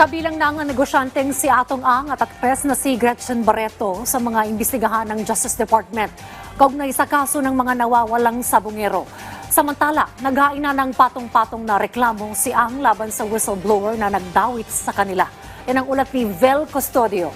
Kabilang na ang negosyanteng si Atong Ang at aktres na si Gretchen Barreto sa mga imbestigahan ng Justice Department kaugnay sa kaso ng mga nawawalang sabungero. Samantala, naghain na ng patong-patong na reklamo si Ang laban sa whistleblower na nagdawit sa kanila. Yan ang ulat ni Vel Custodio.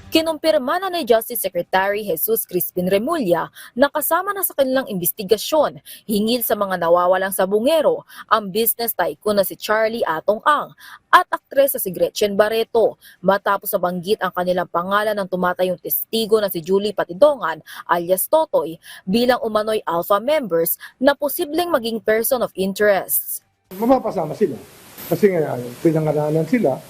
Kinumpirma na ni Justice Secretary Jesus Crispin Remulla na kasama na sa kanilang investigasyon hingil sa mga nawawalang sabungero ang business tycoon na si Charlie Atong Ang at aktres na si Gretchen Barreto matapos nabanggit ang kanilang pangalan ng tumatayong testigo na si Julie Patidongan alias Totoy bilang umano'y alpha members na posibleng maging person of interest. Mapapasama sila kasi nga pinangaranan sila,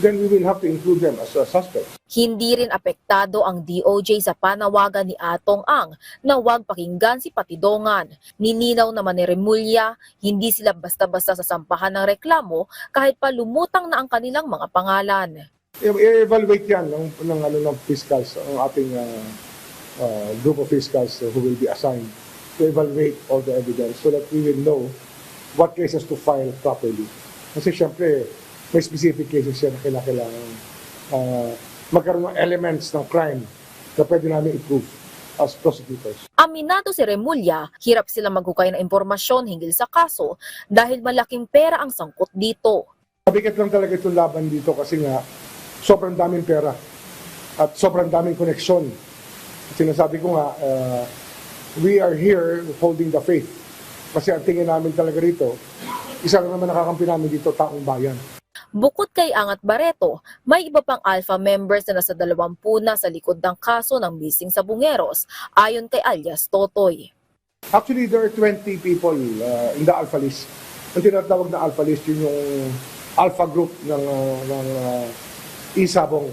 then we will have to include them as a suspect. Hindi rin apektado ang DOJ sa panawagan ni Atong Ang na huwag pakinggan si Patidongan. Nininaw naman ni Remulla, hindi sila basta-basta sasampahan ng reklamo kahit pa lumutang na ang kanilang mga pangalan. I-evaluate yan ng fiscals, ang ating group of fiscals who will be assigned to evaluate all the evidence so that we will know what cases to file properly. Kasi syempre, may specific cases yan na kailangan magkaroon ng elements ng crime na pwede namin i-prove as prosecutors. Aminado si Remulla, hirap sila maghukay ng impormasyon hinggil sa kaso dahil malaking pera ang sangkot dito. Mabigat lang talaga itong laban dito kasi nga sobrang daming pera at sobrang daming koneksyon. Sinasabi ko nga, we are here holding the faith. Kasi ang tingin namin talaga rito, isa lang naman nakakampi namin dito, taong bayan. Bukod kay Ang at Barreto, may iba pang alpha members na nasa 20 na sa likod ng kaso ng missing sabungeros ayon kay alias Totoy. Actually, there are 20 people in the alpha list. Ang tinatawag na alpha list, yun yung alpha group ng Isabong.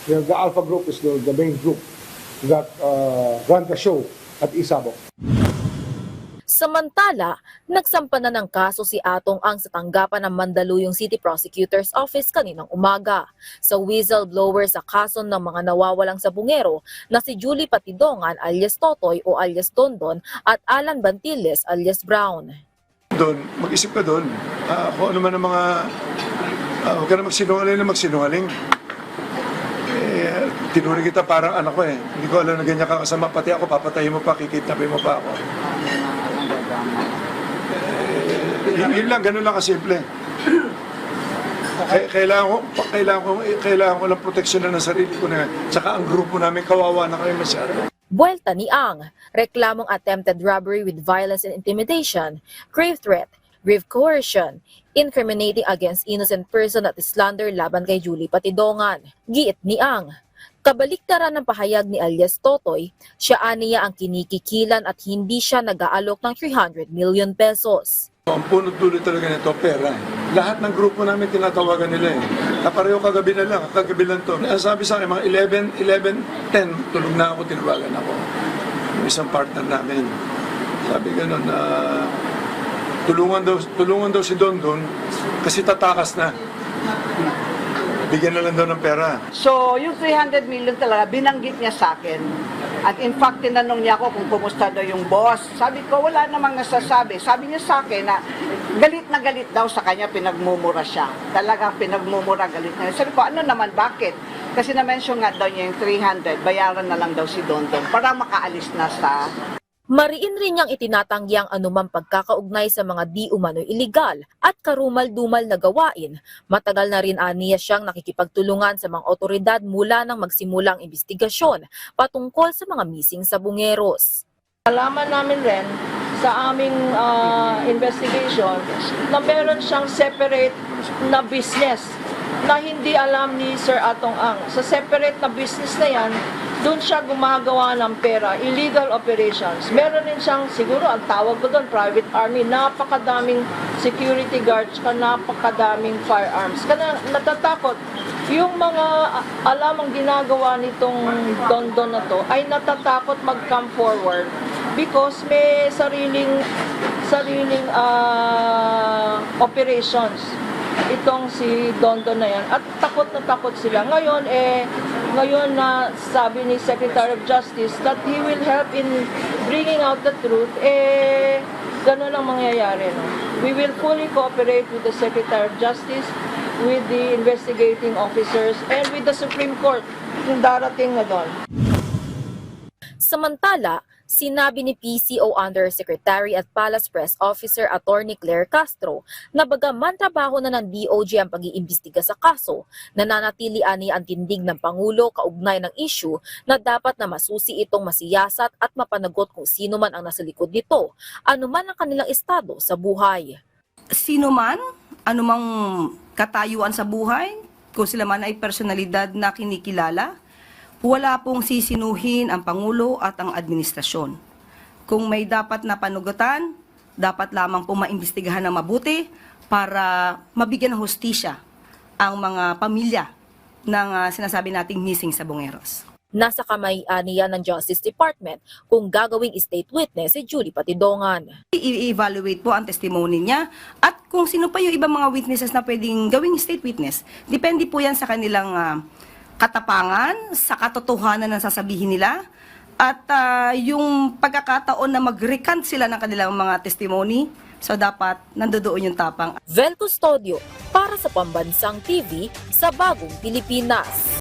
The alpha group is the main group that run the show at Isabong. Samantala, nagsampa na ng kaso si Atong Ang sa tanggapan ng Mandaluyong City Prosecutor's Office kaninang umaga sa whistleblower sa kaso ng mga nawawalang sabungero na si Julie Patidongan alias Totoy o alias Dondon at Alan Bantiles alias Brown. Doon, mag-isip ka doon. Kung ano man ang mga... huwag ka na magsinungaling. Tinuri kita parang anak ko eh. Hindi ko alam na ganyan ka kasama. Pati ako, papatayin mo pa, kikidnapin mo pa ako. Yun lang, ganun lang kasimple. Kailangan ko lang proteksyonan ng sarili ko na. Tsaka ang grupo namin, kawawa na kami masyado. Buwelta ni Ang, reklamong attempted robbery with violence and intimidation, grave threat, grave coercion, incriminating against innocent person at slander laban kay Julie Patidongan. Giit ni Ang, kabaliktaran ng pahayag ni alias Totoy, siya aniya ang kinikikilan at hindi siya nag-aalok ng 300 million pesos. Ang punot-dulo talaga nito, pera. Lahat ng grupo namin tinatawagan nila eh. Pareho kagabi na lang, kagabi lang to. Sabi sa akin, mga 11, 10, tulog na ako, tinawagan ako. Yung isang partner namin. Sabi gano'n, tulungan daw si Dondon kasi tatakas na. Bigyan na lang daw ng pera. So, yung 300 million talaga, binanggit niya sa akin. At in fact, tinanong niya ako kung kumusta daw yung boss. Sabi ko, wala namang nasasabi. Sabi niya sa akin na galit na galit daw sa kanya, pinagmumura siya. Talagang pinagmumura, galit na. Sabi ko, ano naman, bakit? Kasi na-mention nga daw niya yung 300, bayaran na lang daw si Dondon para makaalis na sa... Mariin rin niyang itinatanggi ang anumang pagkakaugnay sa mga di umano'y iligal at karumal-dumal na gawain. Matagal na rin aniya siyang nakikipagtulungan sa mga otoridad mula nang magsimulang investigasyon patungkol sa mga missing sabungeros. Alaman namin rin sa aming investigation na meron siyang separate na business na hindi alam ni Sir Atong Ang. Sa separate na business na yan, doon siya gumagawa ng pera, illegal operations. Meron din siyang, siguro ang tawag ko doon, private army, napakadaming security guards, napakadaming firearms. Kaya natatakot, yung mga alam ang ginagawa nitong Dondon na to, ay natatakot mag-come forward because may sariling operations itong si Dondon na yan at takot na takot sila. Ngayon na sabi ni Secretary of Justice that he will help in bringing out the truth, ganun ang mangyayari. No? We will fully cooperate with the Secretary of Justice, with the investigating officers, and with the Supreme Court kung darating na doon. Samantala, sinabi ni PCO Undersecretary at Palace Press Officer Attorney Claire Castro na bagaman trabaho na ng DOJ ang pag-iimbestiga sa kaso, nananatili ani ang tindig ng Pangulo kaugnay ng issue na dapat na masusi itong masiyasat at mapanagot kung sino man ang nasa likod nito, anuman ang kanilang estado sa buhay. Sino man, anumang katayuan sa buhay, kung sila man ay personalidad na kinikilala, wala pong sisinuhin ang Pangulo at ang administrasyon. Kung may dapat na panugutan, dapat lamang pong maimbestigahan ng mabuti para mabigyan ng hustisya ang mga pamilya ng sinasabi nating missing sa Bungeros. Nasa kamay niya ng Justice Department kung gagawing state witness si Julie Patidongan. I-evaluate po ang testimony niya at kung sino pa yung ibang mga witnesses na pwedeng gawing state witness. Depende po yan sa kanilang katapangan, sa katotohanan ng sasabihin nila, at yung pagkakataon na mag-recant sila ng kanilang mga testimony, so dapat nandoon yung tapang. Vel Custodio para sa Pambansang TV sa Bagong Pilipinas.